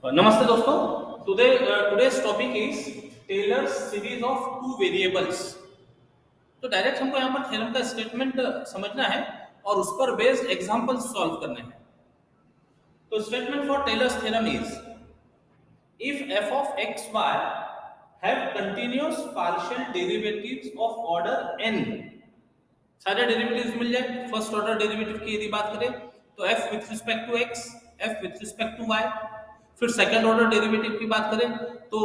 नमस्ते दोस्तों। Today's topic is Taylor's series of two variables. तो डायरेक्ट हमको यहाँ पर थ्योरम का स्टेटमेंट समझना है और उस पर बेस्ड एग्जांपल्स सॉल्व करने हैं। तो statement for Taylor's theorem is if f of x y have continuous partial derivatives of order n, सारे डेरिवेटिव्स मिल जाए। फर्स्ट ऑर्डर डेरिवेटिव की यदि बात करें तो f with respect to x, f with respect to y। फिर second order derivative की बात करें तो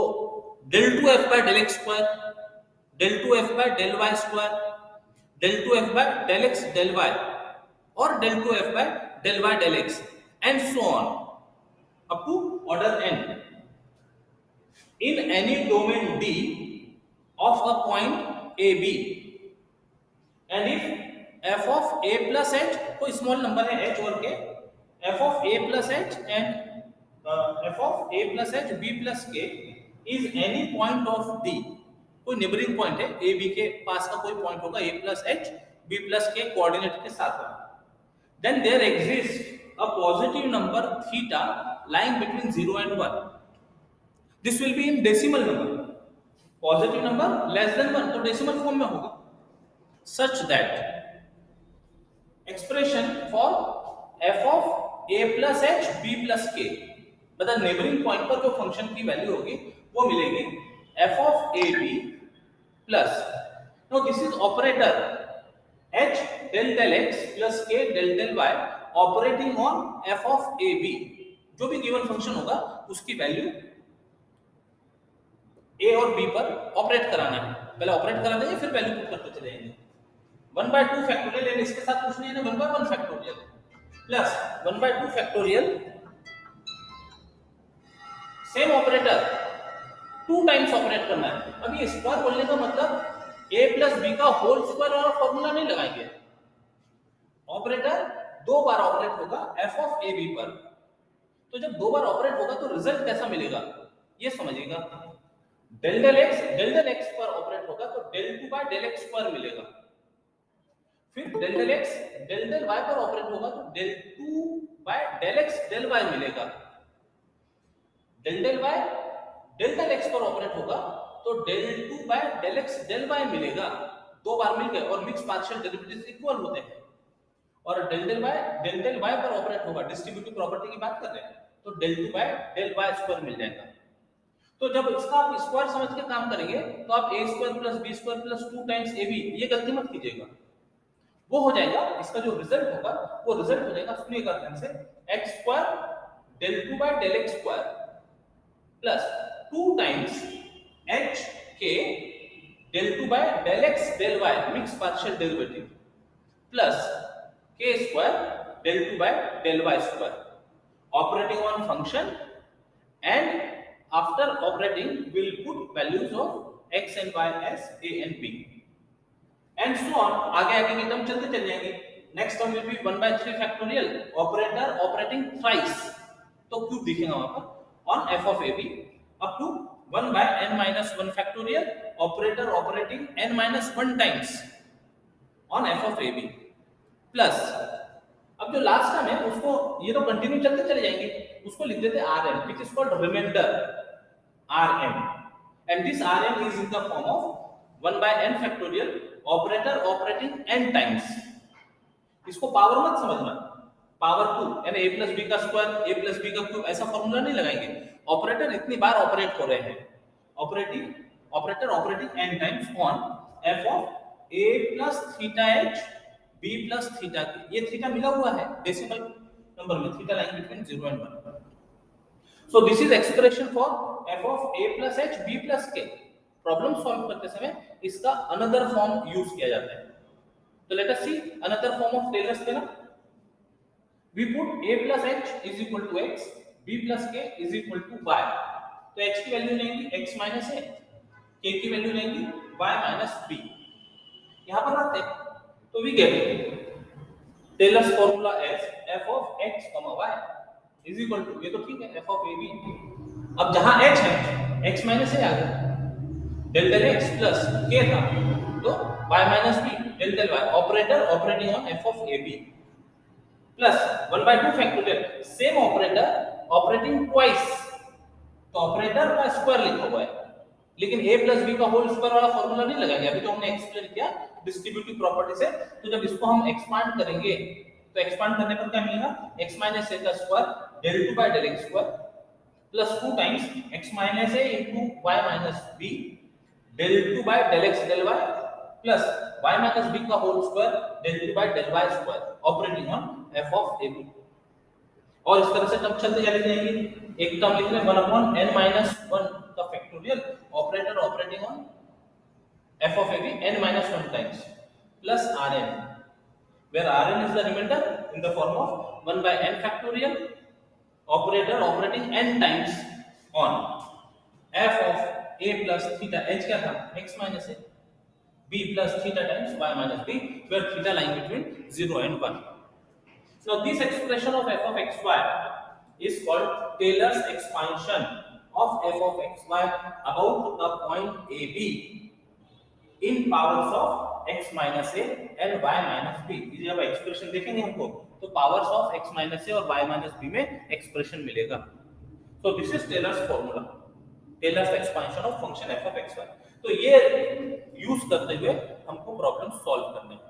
del 2f by del x square, del 2f by del y square, del 2f by del x del y और del 2f by del y del x and so on up to order n in any domain D of a point AB, and if f of a plus h कोई small number है h और k, f of a plus h and f of a plus h b plus k is any point of D, कोई neighbouring point है a b के पास का कोई point होगा a plus h b plus k coordinate के साथ होगा, then there exists a positive number theta lying between 0 and 1. This will be in decimal number. Positive number less than 1 तो decimal form में होगा, such that expression for f of a plus h b plus k, मतलब neighbouring point पर जो function की value होगी वो मिलेगी f of a b plus, now this is operator h del del x plus k del del y operating on f of a b, जो भी given function होगा उसकी वैल्यू ए और बी पर ऑपरेट कराना है। पहले ऑपरेट करा देंगे फिर वैल्यू पुट करते चले जाएंगे। 1/2 फैक्टोरियल यानी इसके साथ कुछ नहीं है ना, 1/1 factorial plus 1/2 factorial same operator 2 times operate करना है। अब ये स्क्वायर बोलने का मतलब a प्लस बी का होल स्क्वायर वाला फॉर्मूला नहीं लगाएंगे, ऑपरेटर 2 बार ऑपरेट होगा f ऑफ a b पर। तो जब 2 बार ऑपरेट होगा तो रिजल्ट कैसा मिलेगा ये समझिएगा। del del x पर ऑपरेट होगा तो del 2 by del x square मिलेगा। फिर del x del y पर ऑपरेट होगा तो del 2 by del x del y मिलेगा। del y del x पर ऑपरेट होगा तो del 2 by del x del y मिलेगा। 2 बार मिल गए और मिक्स पार्शियल डेरिवेटिव्स इक्वल होते हैं। और del y पर ऑपरेट होगा, डिस्ट्रीब्यूटिव प्रॉपर्टी की बात कर रहे हैं, तो del 2 by del y square मिल जाएगा। तो जब इसका आप स्क्वायर समझ के काम करेंगे तो आप a square plus b square plus 2 times ab, ये गलती मत कीजिएगा, वो हो जाएगा। इसका जो रिजल्ट होगा वो रिजल्ट हो जाएगा, सुनिएगा ध्यान से, x square del 2 by del x square plus 2 times h k del 2 by del x del y mix partial derivative plus k square del 2 by del y square operating on function, and after operating we'll put values of x and y as a and b and so on। आगे आगे की term चलते चल जाएंगे। Next term will be 1/3 factorial operator operating thrice, तो cube दिखेगा वहां पर on f of ab up to 1 by n minus 1 factorial operator operating n minus 1 times on f of ab plus, अब जो लास्ट टर्म है उसको, ये तो कंटिन्यू चलते चले जाएंगे, उसको लिख देते rm which is called remainder rm, and this rm is in the form of 1 by n factorial operator operating n times। इसको पावर मत समझना, पावर 2 यानी a plus b का स्क्वायर a plus b का क्यूब ऐसा formula नहीं लगाएंगे। Operator इतनी बार ऑपरेट हो रहे हैं, operator operating n times on f of a plus theta h b plus theta k, ये थीटा मिला हुआ है डेसिमल नंबर में, theta line between 0 and 1। So this is expression for f of a plus h b plus k। Problem solve करते समय इसका another form use किया जाता है। तो let us see another form of Taylor's theorem. We put a plus h is equal to x, b plus k is equal to y। तो h की value लेंगे x minus a, k की value लेंगे y minus b। यहां पर रखते हैं तो we get Taylor's formula as f of x, y is equal to, ये तो ठीक है, f of ab। अब जहां h है x minus a आ गया, del del x plus k था तो y minus b del del y operator operating on f of ab plus 1/2 factorial same operator operating twice तो ऑपरेटर का square लिखा हुआ है, लेकिन a प्लस बी का होल स्क्वायर वाला फॉर्मूला नहीं लगाएंगे, अभी तो हमने एक्सप्लेन किया डिस्ट्रीब्यूटिव प्रॉपर्टी से। तो जब इसको हम एक्सपांड करेंगे तो एक्सपांड करने पर क्या मिलेगा, x माइनस a का square del 2 by del x square plus 2 times x minus a into y minus b del 2 by del x del y plus y minus b का whole square del 2 by del y square operating on f of a b। और इस तरह से term चलते चले जाएंगे। एक term लिख रहे हैं 1 upon n minus 1 का factorial operator operating on f of a b n minus 1 times plus rn, where rn is the remainder in the form of 1 by n factorial operator operating n times on f of a plus theta, h क्या था x minus a, b plus theta times y minus b, where theta lying between 0 and 1. Now this expression of f of xy is called Taylor's expansion of f of xy about the point AB in powers of x minus a and y minus b। ये जब expression देखेंगे हमको तो powers of x minus a और y minus b में expression मिलेगा। So this is Taylor's formula, Taylor's expansion of function f of xy। तो ये यूज करते हुए हमको प्रॉब्लम सॉल्व करने हैं।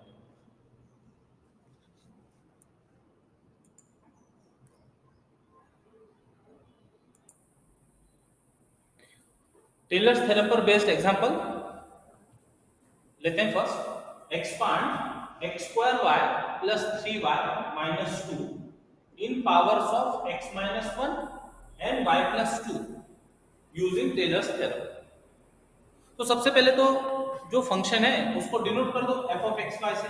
टेलर्स थ्योरम पर बेस्ड एग्जांपल लेते हैं। First, expand x square y plus 3y minus 2 in powers of x minus 1 and y plus 2 using Taylor's theorem. तो सबसे पहले तो जो फंक्शन है उसको डिनोट कर दो f of xy से।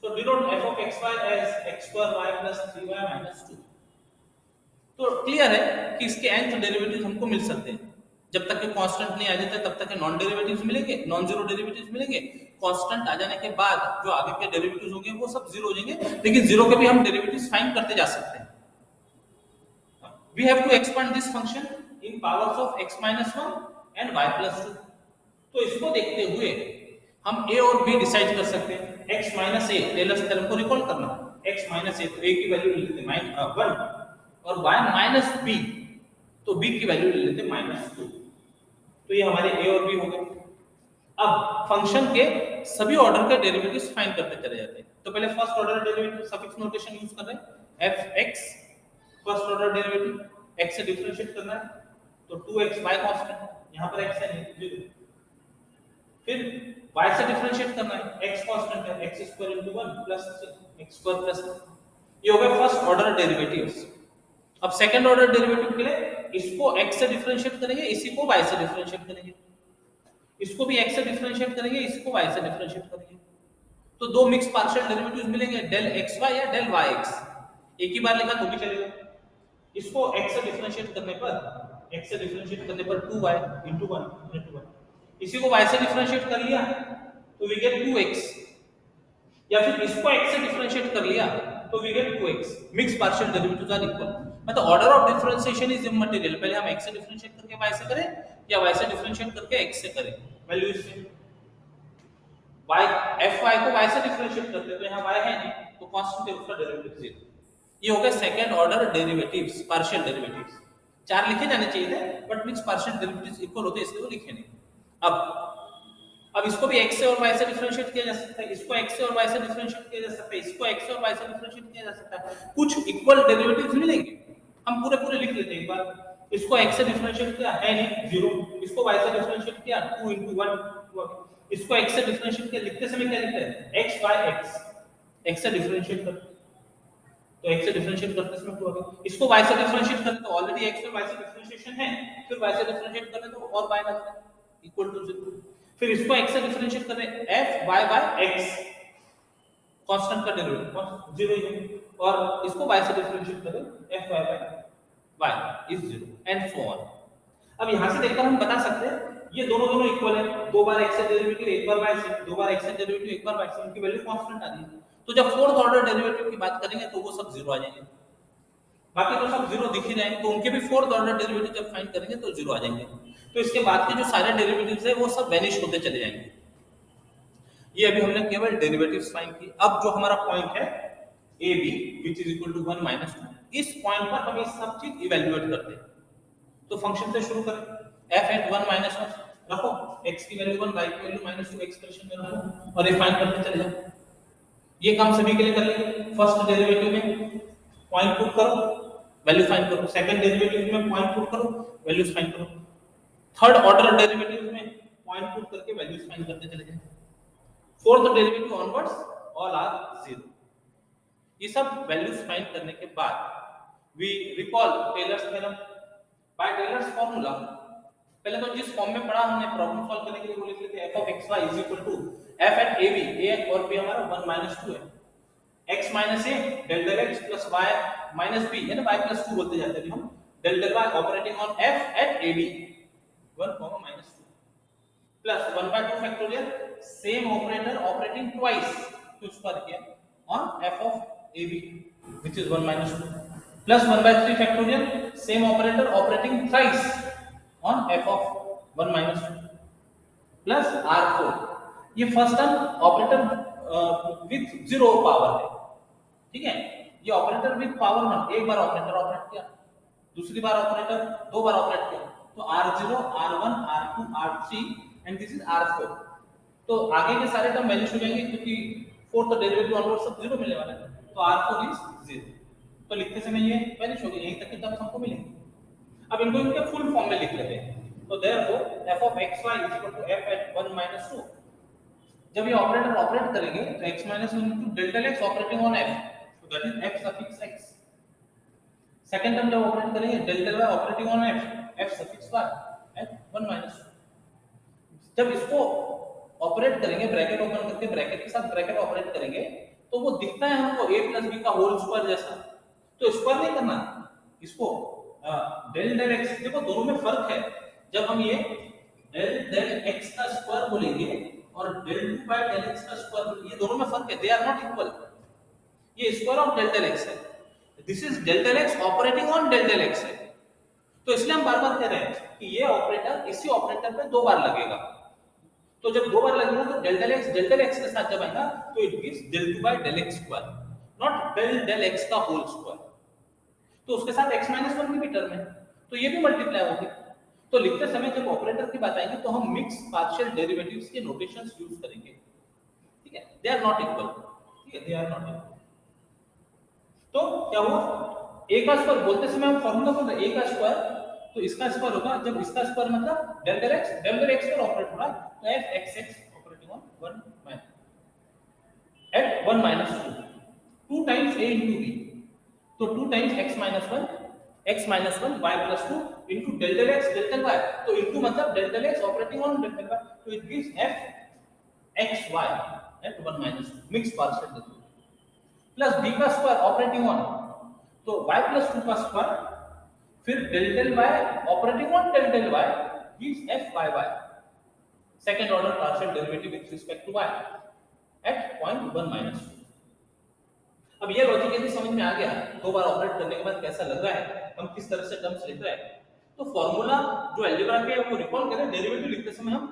तो denote f of xy as x square y plus 3y minus 2। तो क्लियर है कि इसके nth डेरिवेटिव हमको मिल सकते हैं। जब तक के कांस्टेंट नहीं आ जाते तब तक के नॉन डेरिवेटिव्स मिलेंगे, नॉन जीरो डेरिवेटिव्स मिलेंगे। कांस्टेंट आ जाने के बाद जो आगे के डेरिवेटिव्स होंगे वो सब जीरो हो जाएंगे, लेकिन जीरो के भी हम डेरिवेटिव्स फाइंड करते जा सकते हैं। We have to expand this function in powers of x minus 1 and y plus 2। तो इसको देखते हुए हम a और b डिसाइड कर सकते हैं। x minus a, Taylor's theorem को रिकॉल करना, x माइनस a तो a की वैल्यू ले लेते हैं 1 और y माइनस b तो b की वैल्यू ले लेते हैं माइनस 2। तो ये हमारे a और b हो गए। अब फंक्शन के सभी ऑर्डर के डेरिवेटिव्स फाइंड करते चले जाते हैं। तो पहले first order derivative suffix notation use कर रहे हैं, fx first order derivative x से डिफरेंशिएट करना है तो 2xy कांस्टेंट है, यहां पर x है नहीं 0। फिर y से डिफरेंशिएट करना है, x कांस्टेंट है, x square into 1 plus x square plus, ये हो गया फर्स्ट ऑर्डर डेरिवेटिव्स। अब सेकंड ऑर्डर डेरिवेटिव के लिए इसको x से डिफरेंशिएट करेंगे, इसी को y से डिफरेंशिएट करेंगे, इसको भी x से डिफरेंशिएट करेंगे, इसको y से डिफरेंशिएट करेंगे। तो दो मिक्स पार्शियल डेरिवेटिव्स मिलेंगे, डेल xy या डेल yx। एक ही बार लिखा तो भी चलेगा। इसको x से डिफरेंशिएट करने पर 2y into 1, इसी को y से डिफरेंशिएट कर लिया तो वी गेट 2x, या फिर इसको x से डिफरेंशिएट कर लिया तो we get 2x। Mix partial derivatives are equal. मतलब order of differentiation is immaterial, पहले हम x से डिफरेंशिएट करके y से करें या y से डिफरेंशिएट करके x से करें, value is same. y fy को y से डिफरेंशिएट करते तो यहां y है नहीं तो कांस्टेंट है, उसका डेरिवेटिव 0। ये हो गया second order derivatives, partial derivatives. चार लिखे जाने चाहिए थे but mix partial derivatives equal होते इसलिए वो लिखे नहीं। अब इसको भी x से और y से डिफरेंशिएट किया जा सकता है, इसको x से और y से डिफरेंशिएट किया जा सकता है, इसको x से और y से डिफरेंशिएट किया जा सकता है। कुछ इक्वल डेरिवेटिव्स मिलेंगे, हम पूरे लिख लेते हैं एक बार। इसको x से डिफरेंशिएट किया है नहीं 0, इसको y से डिफरेंशिएट किया 2 into 1, इसको x से डिफरेंशिएट किया, लिखते समय क्या लिखते हैं x by x, x से डिफरेंशिएट कर तो x से डिफरेंशिएट करते समय 2 आ गया। इसको y से डिफरेंशिएट करते तो ऑलरेडी x और y से डिफरेंशिएशन है, फिर y से डिफरेंशिएट करने तो और y लगता है इक्वल टू 0। फिर इसको x से डिफरेंशिएट कर रहे हैं f y by x, constant का डेरिवेटिव 0 ही है, और इसको y से डिफरेंशिएट कर रहे हैं f y by y is 0 and so on। अब यहां से देखकर हम बता सकते हैं ये दोनों इक्वल है, दो बार x से डेरिवेटिव एक बार y से, दो बार x से डेरिवेटिव एक बार y से, उनकी वैल्यू कांस्टेंट आ रही है। तो जब फोर्थ ऑर्डर डेरिवेटिव की बात करेंगे तो वो सब 0 आ जाएंगे, बाकी तो सब 0 दिख ही रहे हैं, तो उनके भी फोर्थ ऑर्डर डेरिवेटिव जब फाइंड करेंगे तो 0 आ जाएंगे। तो इसके बाद के जो सारे डेरिवेटिव्स है वो सब वैनिश होते चले जाएंगे। ये अभी हमने केवल डेरिवेटिव्स फाइंड की। अब जो हमारा पॉइंट है AB which is equal to 1 minus 2, इस पॉइंट पर हम ये सब चीज इवैल्यूएट करते हैं। तो फंक्शन से शुरू करें, f at 1 minus 1 रखो, x की वैल्यू 1, y की वैल्यू -2 एक्सप्रेशन में रखो और रिफाइन करते चले जाओ। ये काम सभी के लिए कर लेंगे। फर्स्ट डेरिवेटिव में पॉइंट पुट करो, वैल्यू फाइंड करो, सेकंड डेरिवेटिव में पॉइंट पुट करो, वैल्यूज फाइंड करो, थर्ड ऑर्डर डेरिवेटिव में पॉइंट पुट करके वैल्यूज फाइंड करते चले जाओ, fourth derivative onwards all are 0। ये सब वैल्यूज फाइंड करने के बाद we recall Taylor's theorem by Taylor's formula. पहले तो जिस फॉर्म में पढ़ा हमने प्रॉब्लम सॉल्व करने के लिए वो लिख लेते हैं f of xy is equal to f at ab, a और b हमारा 1 minus 2 है, x minus a del del x plus y minus b है ना, y plus 2 बोलते जाते हैं हम, del del y operating on f at ab 1 minus 2 plus 1 by 2 factorial same operator operating twice to square किया on f of ab which is 1 minus 2 plus 1 by 3 factorial same operator operating thrice on f of 1 minus 2 plus r4। ये first term operator with zero power है, ठीक है। ये operator with power 1 एक बार operator operate किया, दूसरी बार operator दो बार operate किया, तो r0 r1 r2 r3 and this is r4। तो आगे के सारे टर्म वैल्यूज हो जाएंगे क्योंकि फोर्थ डेरिवेटिव ऑनवर्ड सब जीरो मिलने वाला है, तो r4 इज 0। तो लिखते समय ये वैल्यूज होगी, यहीं तक के टर्म्स हमको मिलेंगे। अब इनको इनके फुल फॉर्म में लिख लेते हैं। तो therefore f of xy is equal to f at 1 minus 2। जब ये ऑपरेटर ऑपरेट करेंगे तो x minus 1 into del del x operating on f, so that is f suffix x। Second term जब ऑपरेट करेंगे del del y operating on f, f suffix y at 1 minus 2। जब इसको operate करेंगे bracket open करके bracket के साथ bracket operate करेंगे तो वो दिखता है हमको a plus b का होल स्क्वायर जैसा। तो स्क्वायर नहीं करना इसको, डेल डेल x, देखो दोनों में फर्क है। जब हम ये डेल डेल x का स्क्वायर बोलेंगे और डेल 2 बाय डेल x का स्क्वायर, ये दोनों में फर्क है, दे आर नॉट इक्वल। ये square of del del x है, this is del del x operating on del del x है। तो इसलिए हम बार-बार कह रहे हैं कि ये ऑपरेटर इसी ऑपरेटर पे दो बार लगेगा। तो जब दो बार लगेगा तो डेल डेल x के साथ जब आएगा तो it gives del 2 by del x square, not del del x का होल स्क्वायर। तो उसके साथ x - 1 की भी टर्म है, तो ये भी मल्टीप्लाई होगी। तो लिखते समय जब ऑपरेटर की बात आएगी तो हम मिक्स पार्शियल डेरिवेटिव्स के नोटेशंस यूज करेंगे, ठीक है। दे आर नॉट इक्वल, ठीक है, दे आर नॉट इक्वल। तो क्या हुआ, a का स्क्वायर बोलते समय हम फार्मूला बोल रहे हैं a का स्क्वायर, तो इसका स्क्वायर होगा, जब इसका स्क्वायर मतलब डेल डेल x पर ऑपरेट हो रहा है तो f(x(x) operating on 1 minus at 1 minus 2 2 times a into b, तो 2 times x minus 1 y plus 2 into del del x del del y, तो into मतलब del del x operating on del del y, तो it gives f x y at 1 minus 2 mixed partial derivative plus b का square operating on, तो y plus 2 का square फिर del del y operating on del del y gives f y y second order partial derivative with respect to y at point 1 minus 2। अब ये logic यदि समझ में आ गया, दो बार ऑपरेट करने के बाद कैसा लग रहा है, हम किस तरह से टर्म्स लिख रहे हैं, तो फार्मूला जो अलजेब्रा के है वो रिकॉल करें। डेरिवेटिव लिखते समय हम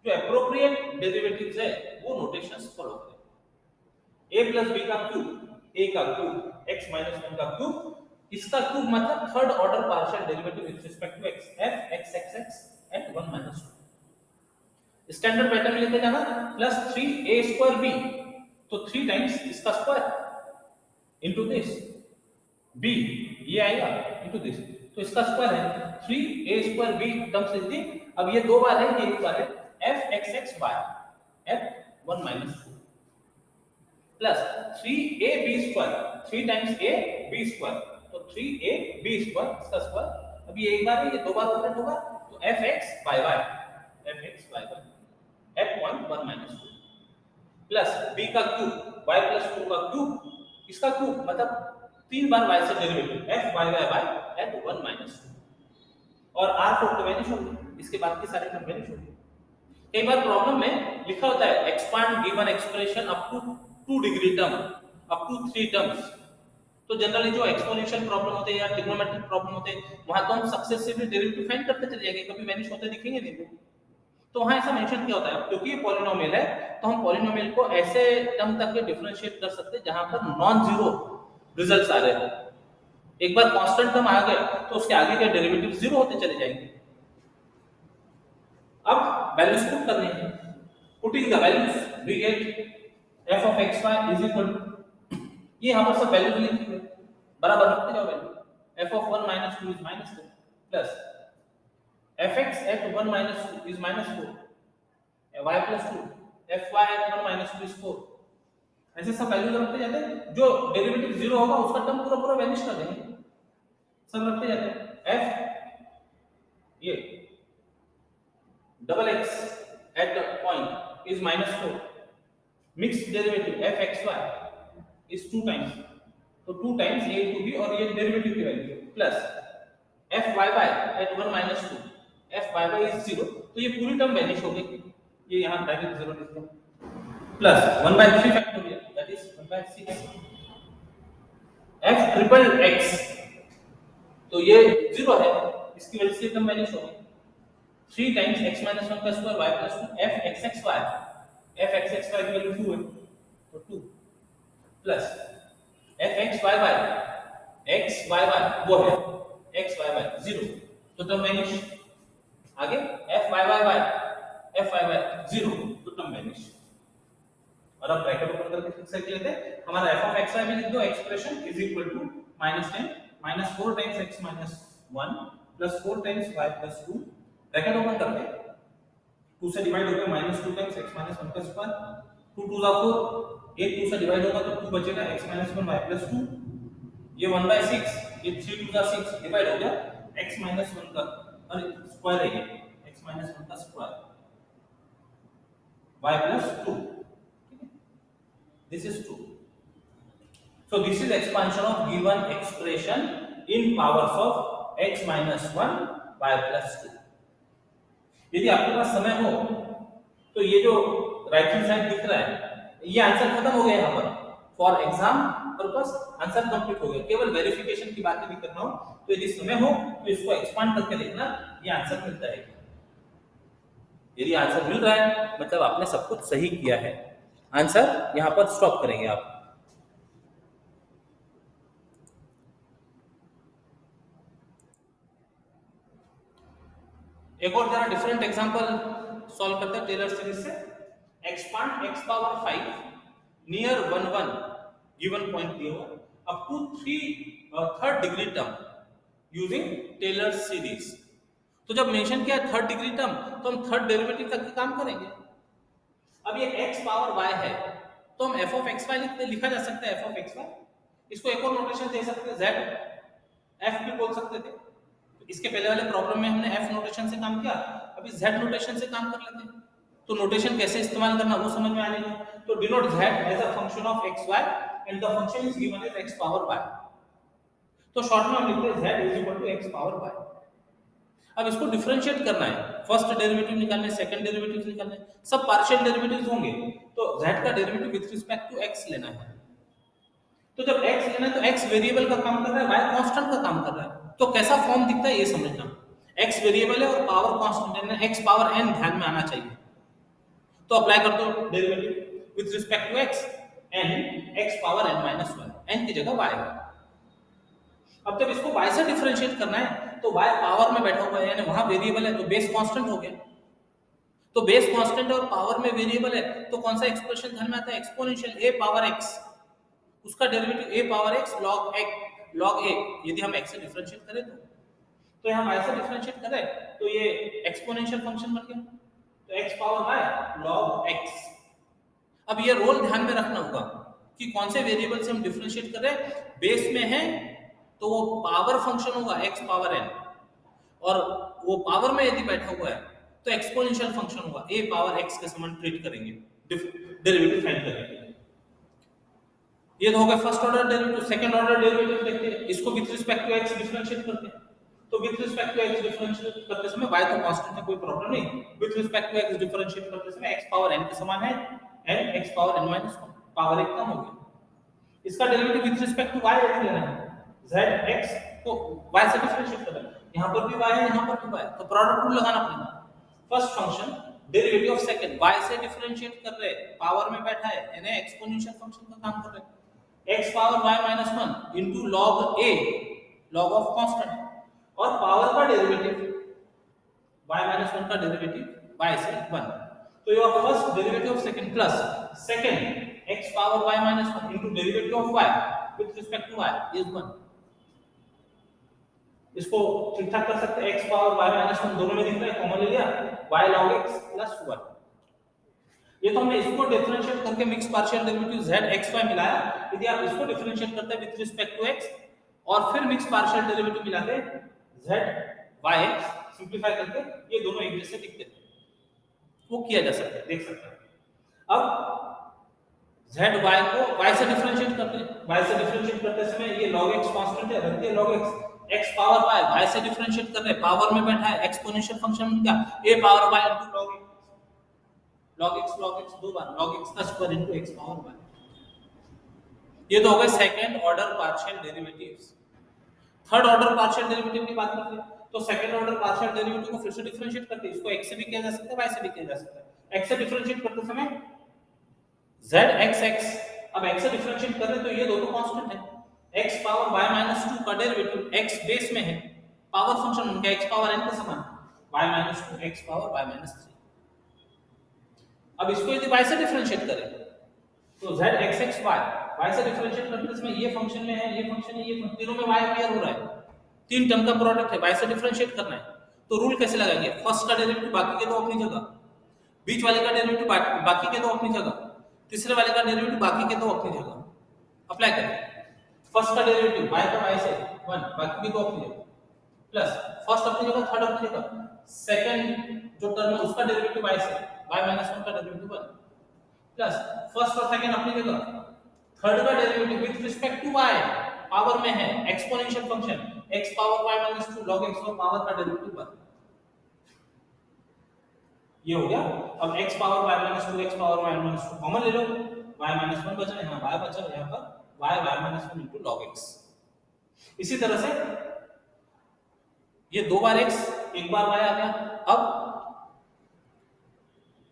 जो एप्रोप्रिएट डेरिवेटिव्स है वो नोटेशंस फॉलो करें। a plus b का क्यूब, a का क्यूब x minus 1 का क्यूब, इसका क्यूब मतलब third order partial derivative with respect to x, f x x x at 1 minus 2। Standard pattern में लेते जाना प्लस 3a स्क्वायर b, तो 3 टाइम्स इसका स्क्वायर इनटू दिस b, ये आएगा इनटू दिस, तो इसका स्क्वायर है 3a square b terms is the. अब ये दो बार है, ये एक बार है, f x x y at 1 minus 2 plus 3ab square, 3 times a b square, तो 3ab स्क्वायर इसका स्क्वायर। अब ये एक बार है, ये दो बार ऑपरेट होगा, तो fx y y at point 1 minus 2 plus b का क्यूब y plus 2 का क्यूब, इसका क्यूब मतलब तीन बार y से derivative f y y y at 1 minus 2 और r4 तो वैनिश होगी, इसके बाद के सारे टर्म वैनिश होंगे। कई बार प्रॉब्लम में लिखा होता है expand given expression up to 2 degree term, up to 3 terms. तो जनरली जो एक्सपोनेंशियल प्रॉब्लम होते हैं या ट्रिग्नोमेट्रिक प्रॉब्लम होते हैं वहां तो हम सक्सेसिवली डेरिवेटिव फाइंड करते चले जाएंगे, कभी वैनिश होते दिखेंगे नहीं। तो वहां ऐसा मेंशन किया होता है, क्योंकि ये पॉलिनोमियल है तो हम पॉलिनोमियल को ऐसे टर्म तक के डिफरेंशिएट कर सकते हैं जहां पर नॉन जीरो रिजल्ट्स आ रहे हैं। एक बार कांस्टेंट टर्म आ गया तो उसके आगे के डेरिवेटिव जीरो होते चले जाएंगे। अब वैल्यूज पुट करनी है। Putting the values we get f of xy is equal to, ये यहां पर सब वैल्यूज लिख दिए, बराबर रखते जाओ value. f of 1 minus 2 is minus 2 plus fx at 1 minus 2 is minus 4, y plus 2 fy at 1 minus 2 is 4। ऐसे सब वैल्यूज रखते जाते हैं, जो डेरिवेटिव जीरो होगा उसका टर्म पूरा पूरा वैनिश कर देंगे, सब रखते जाते हैं। f ये double x at the point is minus 4, mixed derivative f xy is 2 times, तो 2 times a into b और ये डेरिवेटिव की value plus f y y at 1 minus 2 f y y is 0, तो ये पूरी टर्म वैनिश हो गई, ये यहां डायरेक्ट 0 लिख दो, plus 1 by 3 factorial that is 1 by 6 f triple x, तो ये 0 है, इसकी वजह से टर्म वैनिश हो गई। 3 times x minus 1 का square y plus 2 f x x y, f x x y की वैल्यू 2 है तो 2 plus f x y y, x y y वो है x y y 0, तो टर्म वैनिश। आगे f y y y, f y y 0, तो term vanish. और अब ब्रैकेट ओपन करके फिक्स कर लेते हैं, हमारा f of x y में लिख दो expression is equal to -10 -4 times x minus 1 plus 4 times y plus 2, bracket open करते हैं, 2 से डिवाइड हो गया -2 times x minus 1 का स्क्वायर, 2 2 जा 4, 1 2 से डिवाइड होगा तो 2 बचेगा x minus 1 y plus 2, ये 1 by 6, ये 3 2 जा 6 डिवाइड हो गया x minus 1 का और स्क्वायर है ये x minus 1 का square y plus 2, this is 2, so this is expansion of given expression in powers of x minus 1 y plus 2। यदि आपके पास समय हो तो ये जो राइट हैंड साइड दिख रहा है ये आंसर खत्म हो गया, यहाँ पर for exam purpose answer complete हो गया, केवल वेरिफिकेशन की बात भी करना हो तो यदि समय हो तो इसको एक्सपांड करके देखना, ये आंसर मिलता है। यदि आंसर मिल रहा है मतलब आपने सब कुछ सही किया है, आंसर यहाँ पर स्टॉप करेंगे आप। एक और जरा डिफरेंट एग्जांपल सॉल्व करते हैं टेलर सीरीज से। Expand x power 5 near 1 1 given point दिया हुआ up to 3 degree term using Taylor series. तो जब मेंशन किया थर्ड डिग्री टर्म तो हम थर्ड डेरिवेटिव का काम करेंगे। अब ये x पावर y है तो हम f of xy लिखा जा सकता है f of xy, इसको एक और नोटेशन दे सकते हैं z f भी बोल सकते थे। इसके पहले वाले प्रॉब्लम में हमने f नोटेशन से काम किया, अभी z नोटेशन से काम कर लेते हैं। तो नोटेशन कैसे इस्तेमाल करना वो समझ में आ जाएगा। तो denote z as a function of xy and the function is given as x power y, तो शॉर्ट में हम लिखते हैं z is equal to x power y। अब इसको डिफरेंशिएट करना है, फर्स्ट डेरिवेटिव निकालने, सेकंड डेरिवेटिव निकालने, सब पार्शियल डेरिवेटिव्स होंगे तो z का derivative with respect to x लेना है। तो जब x लेना है तो x वेरिएबल का काम कर रहा है, y कांस्टेंट का काम कर रहा है, तो कैसा फॉर्म दिखता है ये समझना। x वेरिएबल है और पावर कांस्टेंट है, x पावर n ध्यान में आना चाहिए। तो अप्लाई कर दो derivative with respect to x, n x power n minus 1, n की जगह y है। अब जब इसको y से डिफरेंशिएट करना है तो y पावर में बैठा हुआ है यानी वहां वेरिएबल है तो बेस कांस्टेंट हो गया। तो बेस कांस्टेंट और पावर में वेरिएबल है तो कौन सा एक्सप्रेशन ध्यान में आता है, एक्सपोनेंशियल a पावर x, उसका derivative a power x log a। यदि हम x से डिफरेंशिएट करें तो यहां y से डिफरेंशिएट करें तो ये एक्सपोनेंशियल फंक्शन बन गया, तो x power y log x। अब ये रोल ध्यान में रखना होगा कि कौन से वेरिएबल से हम डिफरेंशिएट कर रहे हैं, बेस में है तो वो पावर फंक्शन होगा x पावर n, और वो पावर में यदि बैठा हुआ है तो एक्सपोनेंशियल फंक्शन होगा a पावर x के समान ट्रीट करेंगे, डेरिवेटिव फाइंड करेंगे। ये तो हो गया first order derivative. Second order derivative देखते हैं, इसको with respect to x differentiate करते हैं। तो with respect to x differentiate करते समय y तो कांस्टेंट है कोई प्रॉब्लम नहीं, with respect to x differentiate करते समय x पावर n के समान है n x power n minus 1, power एक कम हो गया। इसका derivative with respect to y लेना है, z x को y से डिफरेंशिएट करना है, यहां पर भी y है यहां पर भी y, तो प्रोडक्ट रूल लगाना पड़ेगा। First function derivative of second y से डिफरेंशिएट कर रहे हैं, पावर में बैठा है यानी एक्सपोनेंशियल फंक्शन का काम कर रहे हैं, x power y minus 1 into log a log of constant, और पावर का डेरिवेटिव y माइनस 1 का डेरिवेटिव y से 1, तो your first derivative of second plus second x power y minus 1 into derivative of y with respect to y is 1। इसको ठीक ठाक कर सकते हैं, x पावर y माइनस 1 दोनों में दिख रहा है, कॉमन ले लिया, y log x प्लस 1। ये तो हमने इसको डिफरेंशिएट करके mix partial derivative z xy मिलाया। यदि आप इसको डिफरेंशिएट करते हैं विद रिस्पेक्ट टू x और फिर मिक्स पार्शियल डेरिवेटिव मिलाते z y x सिंपलीफाई करके, ये दोनों एक जैसे दिखते हैं, वो किया जा सकता है, देख सकते हैं। अब z y को y से डिफरेंशिएट करते हैं, y से डिफरेंशिएट करते समय ये log x कांस्टेंट है, रखते हैं log x, x power y y से डिफरेंशिएट कर रहे हैं, पावर में बैठा है, एक्सपोनेंशियल फंक्शन में क्या a power y into log x दो बार log x का square into x power y। ये तो हो गए second order partial derivatives. Third order partial derivative की बात करते हैं, तो सेकंड ऑर्डर पार्शियल डेरिवेटिव को फिर से डिफरेंशिएट करते हैं, इसको x से भी किया जा सकता है, y से भी किया जा सकता है। x से डिफरेंशिएट करते समय zxx, अब x से डिफरेंशिएट कर रहे तो ये दोनों कांस्टेंट है, x पावर y माइनस 2 का डेरिवेटिव x बेस में है, पावर फंक्शन उनका x पावर n के समान, y minus 2 x power y minus 3। अब इसको यदि y से डिफरेंशिएट करें तो zxxy, y से डिफरेंशिएट करते समय ये फंक्शन में है, ये फंक्शन है, ये तीनों में y अपीयर हो रहा है, तीन टर्म का प्रोडक्ट है, y से डिफरेंशिएट करना है, तो रूल कैसे लगाएंगे? फर्स्ट का डेरिवेटिव बाकी के दो अपनी जगह, बीच वाले का डेरिवेटिव बाकी के दो अपनी जगह, तीसरे वाले का डेरिवेटिव बाकी के दो अपनी जगह, अप्लाई करें। फर्स्ट का डेरिवेटिव y का y से 1, बाकी के दो अपनी जगह, प्लस फर्स्ट अपनी जगह, थर्ड अपनी जगह, सेकंड जो टर्म है उसका डेरिवेटिव y से y माइनस 1 का डेरिवेटिव 1, प्लस फर्स्ट और सेकंड अपनी जगह, थर्ड का derivative with respect to y power में है, exponential function x power y minus 2 log x और पावर का डेरिवेटिव 1, ये हो गया। अब x power y minus 2 x power y minus 2 common ले लो, y माइनस 1 बचा, यहाँ y बचा, यहाँ पर y minus 1 into log x। इसी तरह से ये दो बार x एक बार y आ गया। अब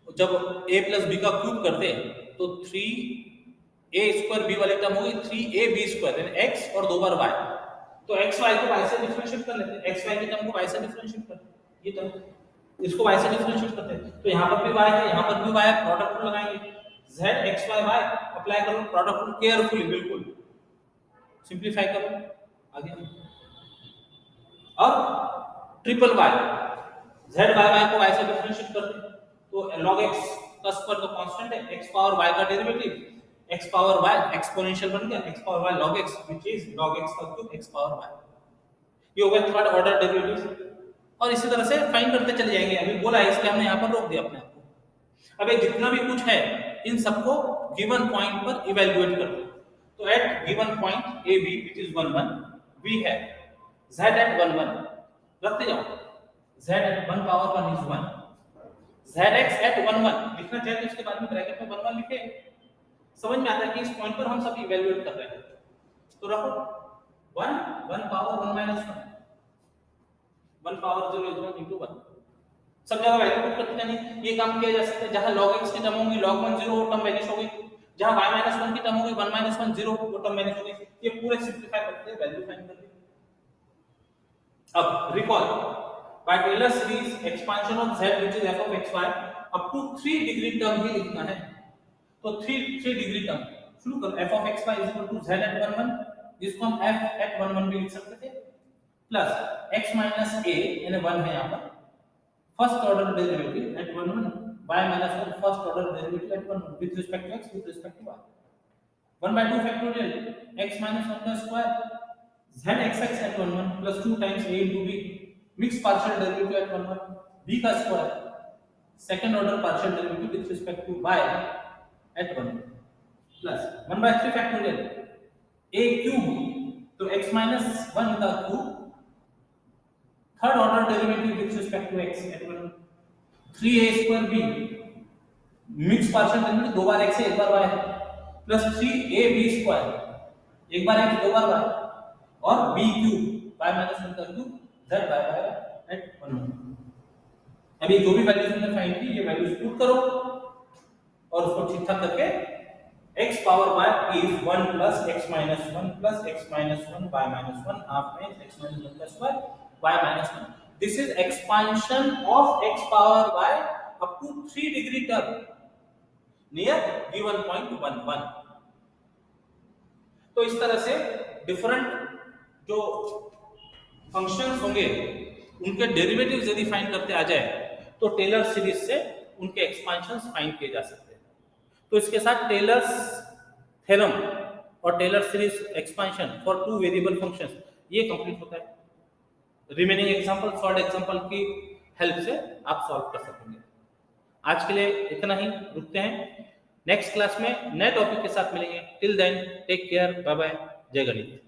जब a प्लस b का क्यूब करते हैं तो 3a स्क्वायर b वाली टर्म होगी 3ab स्क्वायर, यानी x और दो बार y, तो xy को y से डिफरेंशिएट कर लेते हैं, xy की टर्म को y से डिफरेंशिएट करते हैं, ये टर्म इसको y से डिफरेंशिएट करते हैं, तो यहाँ पर भी y है, यहाँ पर भी y है, प्रोडक्ट रूल लगाएंगे, zxy अप्लाई करो, प्रोडक्ट रूल केयरफुली, बिल्कुल सिंपलीफाई करो आगे। अब ट्रिपल y, z y को y से डिफरेंशिएट करते हैं, तो log x का स्क्वायर तो कांस्टेंट है, x पावर y का derivative x power y exponential बन गया, x power y log x which is log x का क्यूब x पावर y, ये हो गया थर्ड ऑर्डर डेरिवेटिव। और इसी तरह से फाइंड करते चले जाएंगे, अभी बोला है इसलिए हमने यहाँ पर रोक दिया अपने आप को। अब ये जितना भी कुछ है इन सबको गिवन पॉइंट पर इवैल्यूएट कर दो, तो at given point a b which is 1 1 we have z at 1 1, रखते जाओ, z at 1 power 1 is 1, zx at 1 1 लिखना चाहिए, तो इसके बाद में ब्रैकेट में 1 1 लिखे, समझ में आता है कि इस पॉइंट पर हम सब इवैल्यूएट कर रहे हैं, तो रखो 1 1 power 1 minus 1, 1 power 0 is 1 into 1, सब जगह वैल्यू पुट करते जानी। ये काम किया जा सकता है, जहां log x की टर्म होगी log 1 0 वो टर्म वैनिश हो गई, जहां y माइनस 1 की टर्म होगी 1 माइनस 1 0 वो टर्म वैनिश हो गई। ये पूरे सिंपलीफाई करते हैं, वैल्यू फाइंड करते हैं। अब recall by Taylor series expansion of z which is f of xy up to 3 degree term ही लिखना है, तो 3 डिग्री टर्म शुरू करो, f of xy is equal to z at 1 1, जिसको हम f at 1 1 भी लिख सकते थे, प्लस x minus a यानी 1 है यहाँ पर, first order derivative at 1 1, y minus 1 first order derivative at 1 1 with respect to x with respect to y, 1 by 2 factorial x minus 1 का square zxx at 1 1 plus 2 times a into b mix partial derivative at 1 1 b का square second order partial derivative with respect to y at 1 plus 1 by 3 factorial a cube, तो x minus 1 का cube third order derivative with respect to x at 1 3a square b mix partial derivative दो बार x है एक बार y है, plus 3ab square एक बार x दो बार y और b क्यूब y minus 1 का क्यूब z by at 1 1। अभी जो भी वैल्यूज हमने फाइंड की ये वैल्यूज पुट करो और उसको ठीक ठाक करके x power y is 1 plus x minus 1 plus x minus 1 y minus 1 half means x minus 1 plus y minus 1. This is expansion of x power y up to 3 degree term near given point 1 1. तो इस तरह से different जो functions होंगे उनके derivatives यदि find करते आ जाए तो टेलर सीरीज से उनके एक्सपांशंस फाइंड किए जा सकते हैं। तो इसके साथ टेलर्स थ्योरम और Taylor series expansion for two variable functions ये कंप्लीट होता है। रिमेनिंग एग्जांपल सॉल्व एग्जांपल की हेल्प से आप सॉल्व कर सकेंगे। आज के लिए इतना ही, रुकते हैं। नेक्स्ट क्लास में नए टॉपिक के साथ मिलेंगे। Till then take care, bye bye, जय गणित।